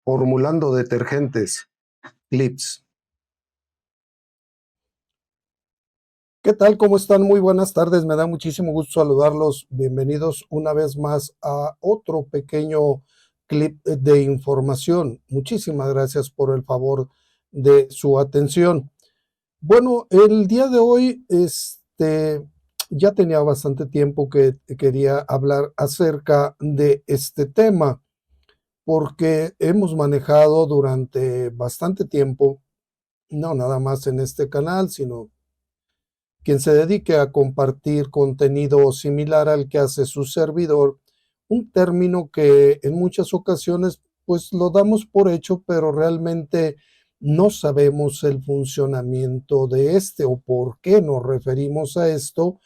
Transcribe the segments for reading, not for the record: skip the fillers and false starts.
Formulando detergentes, clips. ¿Qué tal? ¿Cómo están? Muy buenas tardes. Me da muchísimo gusto saludarlos. Bienvenidos una vez más a otro pequeño clip de información. Muchísimas gracias por el favor de su atención. Bueno, el día de hoy, ya tenía bastante tiempo que quería hablar acerca de este tema, porque hemos manejado durante bastante tiempo, no nada más en este canal, sino quien se dedique a compartir contenido similar al que hace su servidor, un término que en muchas ocasiones pues lo damos por hecho, pero realmente no sabemos el funcionamiento de este o por qué nos referimos a esto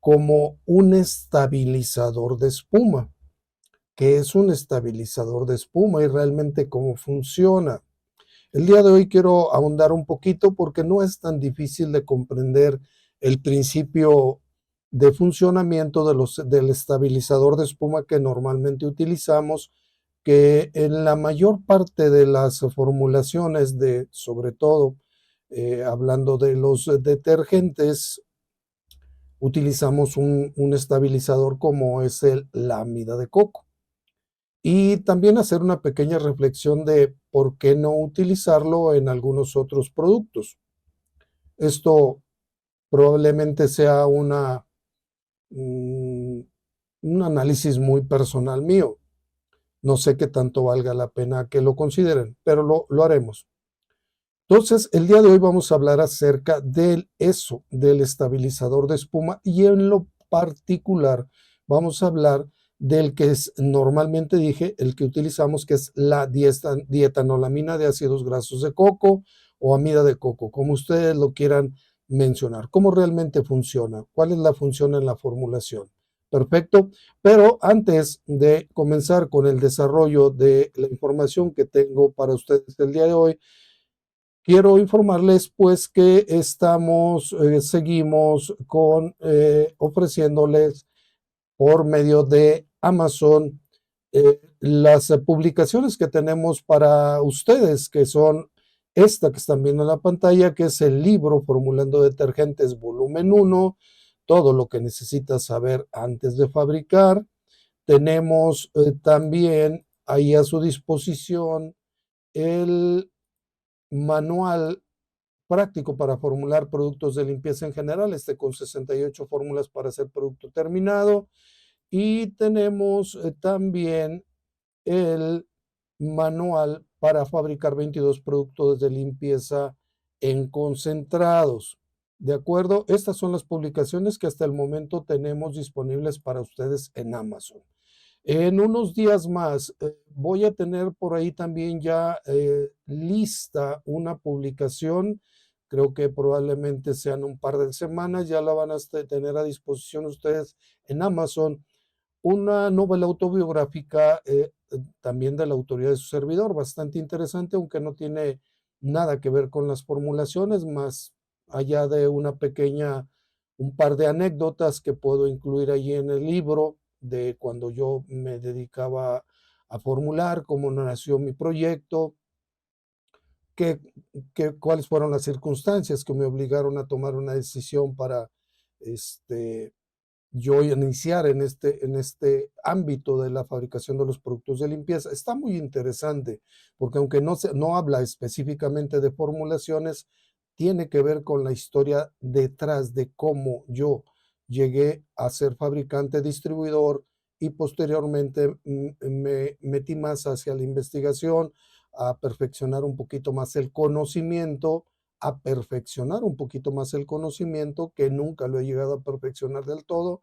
como un estabilizador de espuma. ¿Qué es un estabilizador de espuma y realmente cómo funciona? El día de hoy quiero ahondar un poquito porque no es tan difícil de comprender el principio de funcionamiento del estabilizador de espuma que normalmente utilizamos, que en la mayor parte de las formulaciones sobre todo, hablando de los detergentes, utilizamos un estabilizador como es el lámina de coco. Y también hacer una pequeña reflexión de por qué no utilizarlo en algunos otros productos. Esto probablemente sea un análisis muy personal mío. No sé qué tanto valga la pena que lo consideren, pero lo haremos. Entonces, el día de hoy vamos a hablar acerca del estabilizador de espuma, y en lo particular vamos a hablar del que es normalmente dije, el que utilizamos, que es la dietanolamina de ácidos grasos de coco o amida de coco, como ustedes lo quieran mencionar. ¿Cómo realmente funciona? ¿Cuál es la función en la formulación? Perfecto, pero antes de comenzar con el desarrollo de la información que tengo para ustedes el día de hoy, quiero informarles pues que seguimos ofreciéndoles por medio de Amazon las publicaciones que tenemos para ustedes, que son esta que están viendo en la pantalla, que es el libro Formulando Detergentes volumen 1, todo lo que necesitas saber antes de fabricar. Tenemos también ahí a su disposición el manual práctico para formular productos de limpieza en general, con 68 fórmulas para hacer producto terminado. Y tenemos también el manual para fabricar 22 productos de limpieza en concentrados. ¿De acuerdo? Estas son las publicaciones que hasta el momento tenemos disponibles para ustedes en Amazon. En unos días más voy a tener por ahí también ya lista una publicación. Creo que probablemente sean un par de semanas, ya la van a tener a disposición ustedes en Amazon. Una novela autobiográfica también de la autoría de su servidor, bastante interesante, aunque no tiene nada que ver con las formulaciones, más allá de un par de anécdotas que puedo incluir allí en el libro de cuando yo me dedicaba a formular, cómo nació mi proyecto, qué, cuáles fueron las circunstancias que me obligaron a tomar una decisión para yo iniciar en este ámbito de la fabricación de los productos de limpieza. Está muy interesante, porque aunque no habla específicamente de formulaciones, tiene que ver con la historia detrás de cómo yo llegué a ser fabricante, distribuidor, y posteriormente me metí más hacia la investigación, a perfeccionar un poquito más el conocimiento, que nunca lo he llegado a perfeccionar del todo,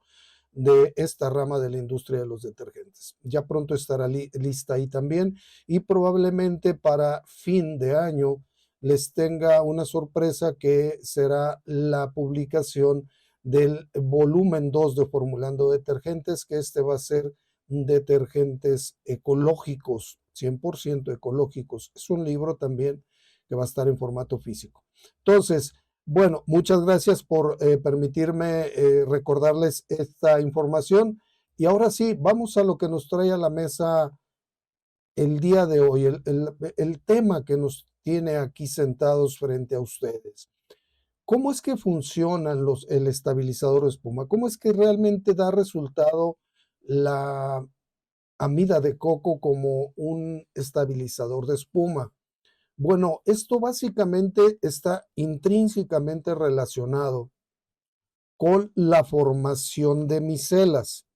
de esta rama de la industria de los detergentes. Ya pronto estará lista ahí también, y probablemente para fin de año les tenga una sorpresa, que será la publicación del volumen 2 de Formulando Detergentes, que va a ser detergentes ecológicos, 100% ecológicos. Es un libro también que va a estar en formato físico. Entonces, bueno, muchas gracias por permitirme recordarles esta información. Y ahora sí, vamos a lo que nos trae a la mesa el día de hoy, el tema que nos tiene aquí sentados frente a ustedes. ¿Cómo es que funcionan el estabilizador de espuma? ¿Cómo es que realmente da resultado la amida de coco como un estabilizador de espuma? Bueno, esto básicamente está intrínsecamente relacionado con la formación de micelas.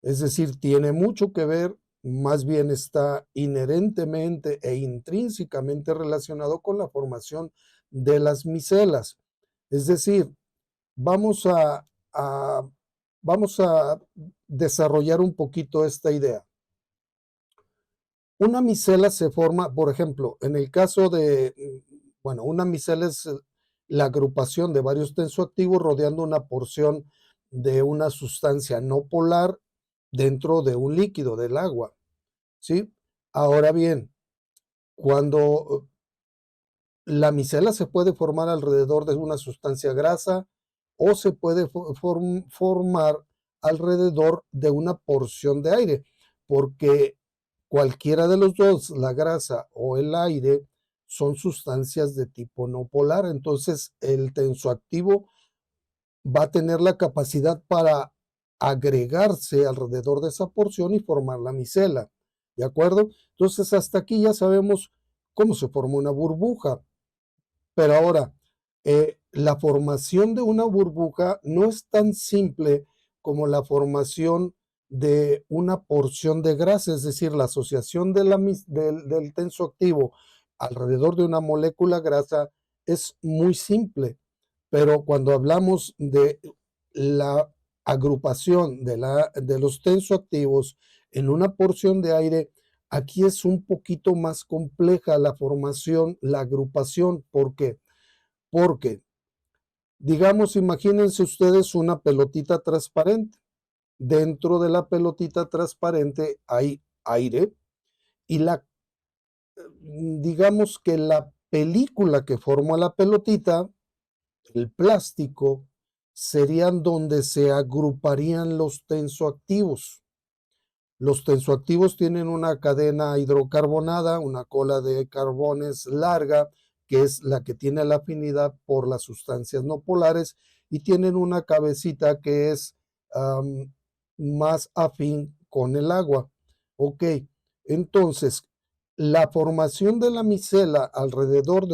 Es decir, tiene mucho que ver, más bien está inherentemente e intrínsecamente relacionado con la formación de las micelas. Es decir, vamos a, vamos a desarrollar un poquito esta idea. Una micela se forma, por ejemplo, en el caso de, bueno, una micela es la agrupación de varios tensoactivos rodeando una porción de una sustancia no polar dentro de un líquido, del agua, ¿sí? Ahora bien, cuando la micela se puede formar alrededor de una sustancia grasa o se puede formar alrededor de una porción de aire, porque cualquiera de los dos, la grasa o el aire, son sustancias de tipo no polar. Entonces, el tensoactivo va a tener la capacidad para agregarse alrededor de esa porción y formar la micela. ¿De acuerdo? Entonces, hasta aquí ya sabemos cómo se forma una burbuja. Pero ahora, la formación de una burbuja no es tan simple como la formación de una porción de grasa, es decir, la asociación del tensoactivo alrededor de una molécula grasa es muy simple, pero cuando hablamos de la agrupación de los tensoactivos en una porción de aire, aquí es un poquito más compleja la formación, la agrupación. ¿Por qué? Porque, digamos, imagínense ustedes una pelotita transparente. Dentro de la pelotita transparente hay aire y digamos que la película que forma la pelotita, el plástico, serían donde se agruparían los tensoactivos. Los tensoactivos tienen una cadena hidrocarbonada, una cola de carbones larga, que es la que tiene la afinidad por las sustancias no polares, y tienen una cabecita que es más afín con el agua. Ok, entonces la formación de la micela alrededor de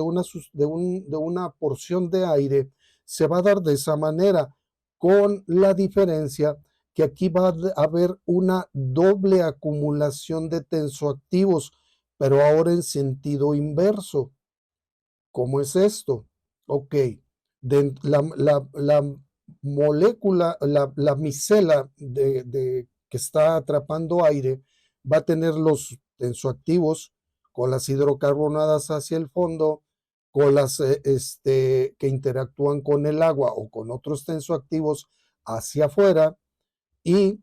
una porción de aire se va a dar de esa manera, con la diferencia que aquí va a haber una doble acumulación de tensoactivos, pero ahora en sentido inverso. ¿Cómo es esto? Ok, la molécula, la micela que está atrapando aire va a tener los tensoactivos con las hidrocarbonadas hacia el fondo, con las que interactúan con el agua o con otros tensoactivos hacia afuera, y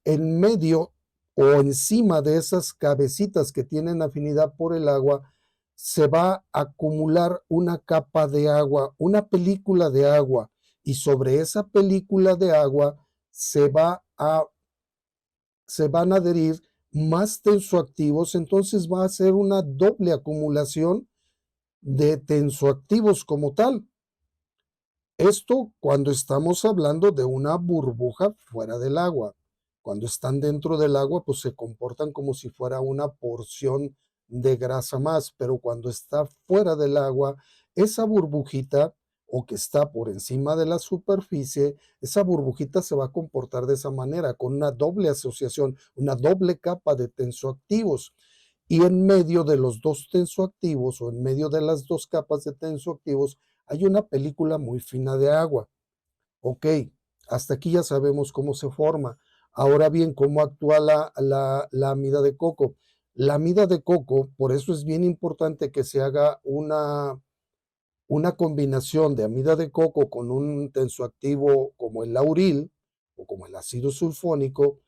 en medio o encima de esas cabecitas que tienen afinidad por el agua, se va a acumular una capa de agua, una película de agua, y sobre esa película de agua se van a adherir más tensoactivos. Entonces va a ser una doble acumulación de tensoactivos como tal. Esto cuando estamos hablando de una burbuja fuera del agua. Cuando están dentro del agua, pues se comportan como si fuera una porción de grasa más, pero cuando está fuera del agua, esa burbujita, o que está por encima de la superficie, esa burbujita se va a comportar de esa manera, con una doble asociación, una doble capa de tensoactivos. Y en medio de los dos tensoactivos, o en medio de las dos capas de tensoactivos, hay una película muy fina de agua. Ok, hasta aquí ya sabemos cómo se forma. Ahora bien, ¿cómo actúa la amida de coco? La amida de coco, por eso es bien importante que se haga una combinación de amida de coco con un tensoactivo como el lauril o como el ácido sulfónico,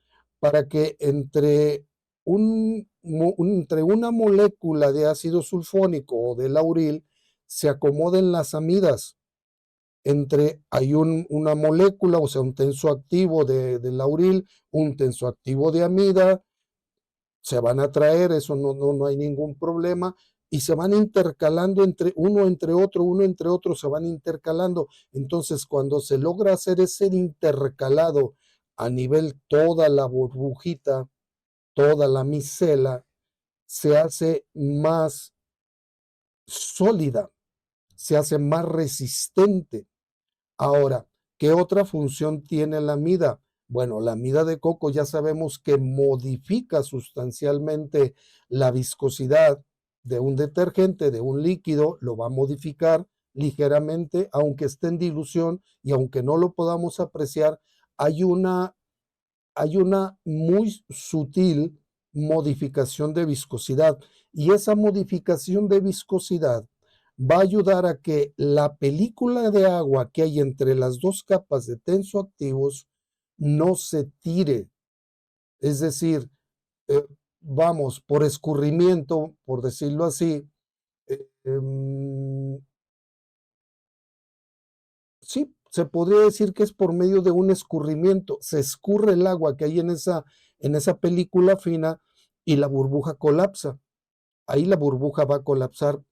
para que entre una molécula de ácido sulfónico o de lauril se acomoden las amidas. Hay una molécula, o sea, un tensoactivo de lauril, un tensoactivo de amida, se van a traer, eso no hay ningún problema, y se van intercalando uno entre otro, se van intercalando. Entonces, cuando se logra hacer ese intercalado a nivel toda la burbujita, toda la micela, se hace más sólida, se hace más resistente. Ahora, ¿qué otra función tiene la amida? Bueno, la amida de coco ya sabemos que modifica sustancialmente la viscosidad de un detergente, de un líquido, lo va a modificar ligeramente, aunque esté en dilución y aunque no lo podamos apreciar, hay una, hay una muy sutil modificación de viscosidad, y esa modificación de viscosidad va a ayudar a que la película de agua que hay entre las dos capas de tensoactivos no se tire. Es decir, eh, vamos, por escurrimiento, por decirlo así, eh, em, sí, se podría decir que es por medio de un escurrimiento. Se escurre el agua que hay en esa película fina y la burbuja colapsa. Ahí la burbuja va a colapsar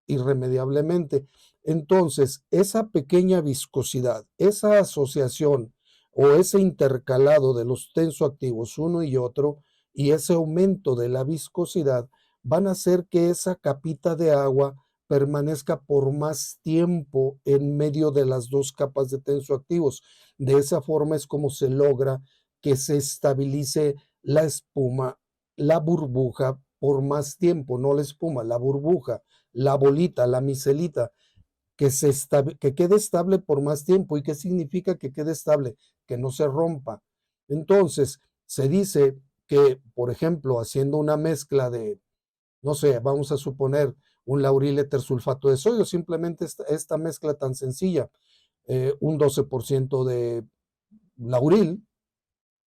irremediablemente. Entonces, esa pequeña viscosidad, esa asociación o ese intercalado de los tensoactivos uno y otro, y ese aumento de la viscosidad van a hacer que esa capita de agua permanezca por más tiempo en medio de las dos capas de tensoactivos. De esa forma es como se logra que se estabilice la espuma, la burbuja por más tiempo, no la espuma, la burbuja, la bolita, la micelita, que quede estable por más tiempo. ¿Y qué significa que quede estable? Que no se rompa. Entonces, se dice que, por ejemplo, haciendo una mezcla de, no sé, vamos a suponer un lauril etersulfato de sodio, simplemente esta mezcla tan sencilla, un 12% de lauril,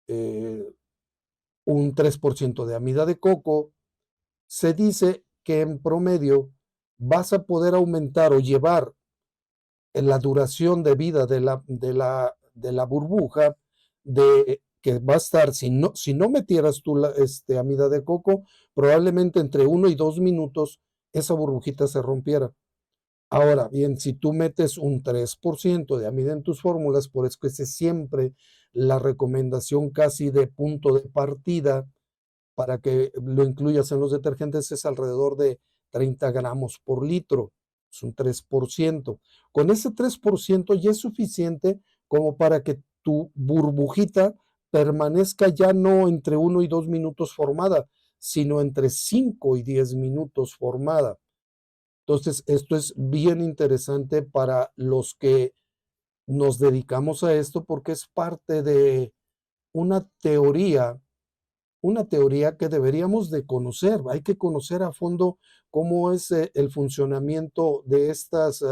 eh, un 3% de amida de coco, se dice que en promedio vas a poder aumentar o llevar en la duración de vida de la burbuja, que va a estar, si no metieras tú amida de coco, probablemente entre 1 y 2 minutos esa burbujita se rompiera. Ahora bien, si tú metes un 3% de amida en tus fórmulas, por eso que es siempre la recomendación casi de punto de partida para que lo incluyas en los detergentes, es alrededor de 30 gramos por litro, es un 3%. Con ese 3% ya es suficiente como para que tu burbujita permanezca ya no entre 1 y 2 minutos formada, sino entre 5 y 10 minutos formada. Entonces, esto es bien interesante para los que nos dedicamos a esto, porque es parte de una teoría una teoría que deberíamos de conocer. Hay que conocer a fondo cómo es el funcionamiento de estos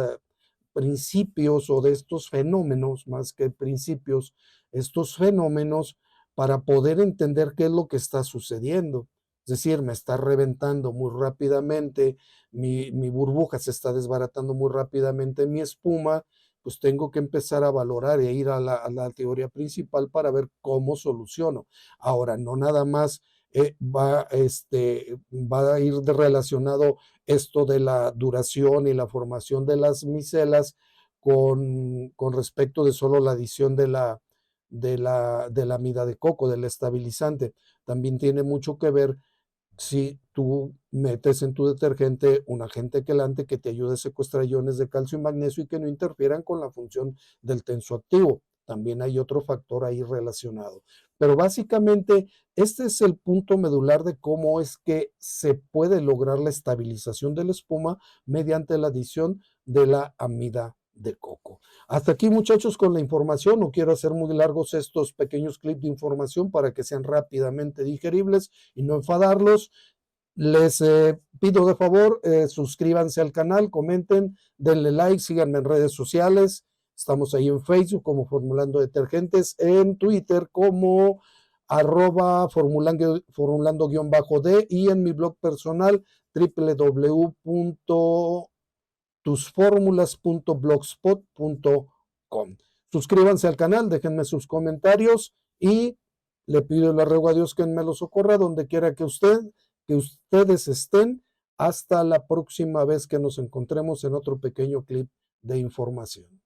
principios o de estos fenómenos, más que principios, estos fenómenos, para poder entender qué es lo que está sucediendo. Es decir, me está reventando muy rápidamente, mi burbuja se está desbaratando muy rápidamente, mi espuma, pues tengo que empezar a valorar e ir a la teoría principal para ver cómo soluciono. Ahora, no nada más va a ir relacionado esto de la duración y la formación de las micelas con respecto de solo la adición de la amida de coco, del estabilizante. También tiene mucho que ver si tú metes en tu detergente un agente quelante que te ayude a secuestrar iones de calcio y magnesio y que no interfieran con la función del tensoactivo. También hay otro factor ahí relacionado. Pero básicamente este es el punto medular de cómo es que se puede lograr la estabilización de la espuma mediante la adición de la amida de coco. Hasta aquí, muchachos, con la información. No quiero hacer muy largos estos pequeños clips de información para que sean rápidamente digeribles y no enfadarlos. Les pido de favor, suscríbanse al canal, comenten, denle like, síganme en redes sociales. Estamos ahí en Facebook como Formulando Detergentes, en Twitter como @formulando-d y en mi blog personal www.tusformulas.blogspot.com. Suscríbanse al canal, déjenme sus comentarios y Le pido y le ruego a Dios que me lo socorra donde quiera que ustedes estén. Hasta la próxima vez que nos encontremos en otro pequeño clip de información.